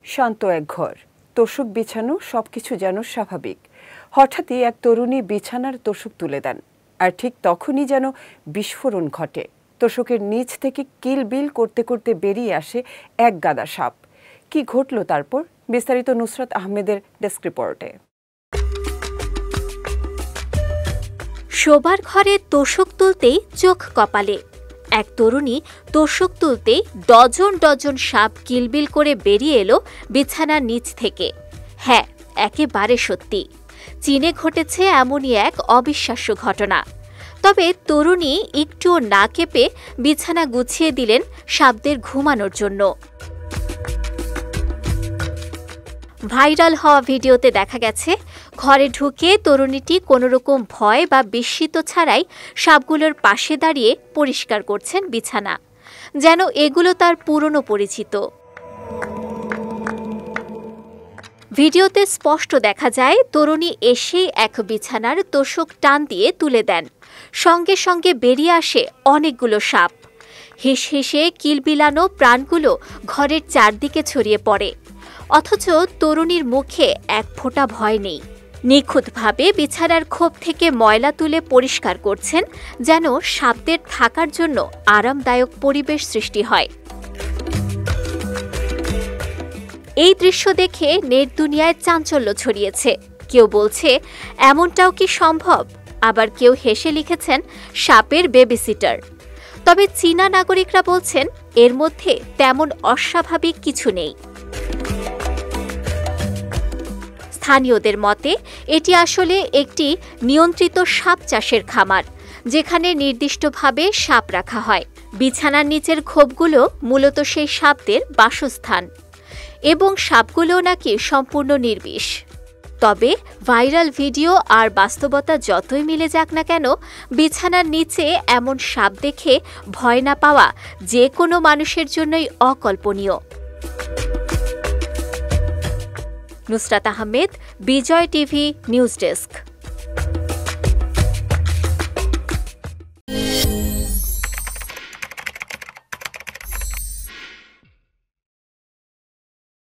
শান্ত এক ঘর, তোশক বিছানো, সবকিছু যেন স্বাভাবিক। হঠাৎই এক তরুণী বিছানার তোশক তুলে দেন, আর ঠিক তখনই যেন বিস্ফোরণ ঘটে। তোশকের নিচ থেকে কিলবিল করতে করতে বেরিয়ে আসে এক গাদা সাপ। কি ঘটল তারপর? বিস্তারিত নুসরাত আহমেদের ডেস্ক রিপোর্টে। শোবার ঘরে তোশক তুলতেই চোখ কপালে। এক তরুণী তোশক তুলতেই ডজন ডজন সাপ কিলবিল করে বেরিয়ে এলো বিছানার নিচ থেকে। হ্যাঁ, একেবারে সত্যি, চীনে ঘটেছে এমনই এক অবিশ্বাস্য ঘটনা। তবে তরুণী একটুও না কেঁপে বিছানা গুছিয়ে দিলেন সাপদের ঘুমানোর জন্য। ভাইরাল হওয়া ভিডিওতে দেখা গেছে, ঘরে ঢুকে তরুণীটি কোনোরকম ভয় বা বিস্মিত ছাড়াই সাপগুলোর পাশে দাঁড়িয়ে পরিষ্কার করছেন বিছানা, যেন এগুলো তার পুরনো পরিচিত। ভিডিওতে স্পষ্ট দেখা যায়, তরুণী এসেই এক বিছানার তোশক টান দিয়ে তুলে দেন। সঙ্গে সঙ্গে বেরিয়ে আসে অনেকগুলো সাপ। হিস হিসে কিলবিলানো প্রাণগুলো ঘরের চারদিকে ছড়িয়ে পড়ে, অথচ তরুণীর মুখে এক ফোঁটা ভয় নেই। নিখুঁতভাবে বিছানার খোপ থেকে ময়লা তুলে পরিষ্কার করছেন, যেন সাপদের থাকার জন্য আরামদায়ক পরিবেশ সৃষ্টি হয়। এই দৃশ্য দেখে নেট দুনিয়ায় চাঞ্চল্য ছড়িয়েছে। কেউ বলছে এমনটাও কি সম্ভব, আবার কেউ হেসে লিখেছেন সাপের বেবিসিটার। তবে চীনা নাগরিকরা বলছেন এর মধ্যে তেমন অস্বাভাবিক কিছু নেই। স্থানীয়দের মতে এটি আসলে একটি নিয়ন্ত্রিত সাপ চাষের খামার, যেখানে নির্দিষ্টভাবে সাপ রাখা হয়। বিছানার নিচের খোপগুলো মূলত সেই সাপদের বাসস্থান, এবং সাপগুলোও নাকি সম্পূর্ণ নির্বিষ। তবে ভাইরাল ভিডিও আর বাস্তবতা যতই মিলে যাক না কেন, বিছানার নিচে এমন সাপ দেখে ভয় না পাওয়া যে কোনো মানুষের জন্যই অকল্পনীয়। নুসরাত আহমেদ, বিজয় টিভি নিউজ ডেস্ক।